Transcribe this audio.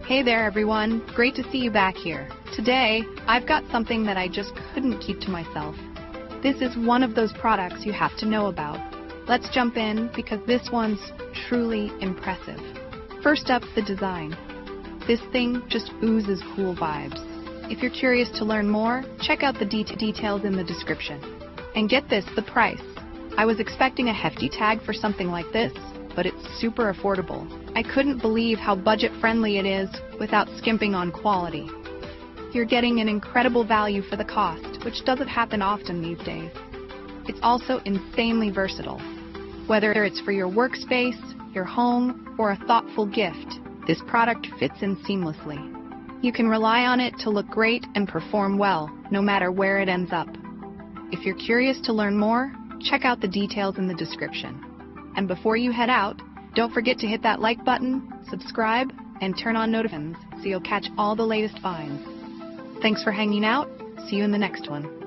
Hey there everyone, great to see you back here. Today, I've got something that I just couldn't keep to myself. This is one of those products you have to know about. Let's jump in because this one's truly impressive. First up, the design. This thing just oozes cool vibes. If you're curious to learn more, check out the details in the description. And get this, the price. I was expecting a hefty tag for something like this, but it's super affordable. I couldn't believe how budget-friendly it is without skimping on quality. You're getting an incredible value for the cost, which doesn't happen often these days. It's also insanely versatile. Whether it's for your workspace, your home, or a thoughtful gift, this product fits in seamlessly. You can rely on it to look great and perform well, no matter where it ends up. If you're curious to learn more, check out the details in the description. And before you head out, don't forget to hit that like button, subscribe, and turn on notifications so you'll catch all the latest finds. Thanks for hanging out. See you in the next one.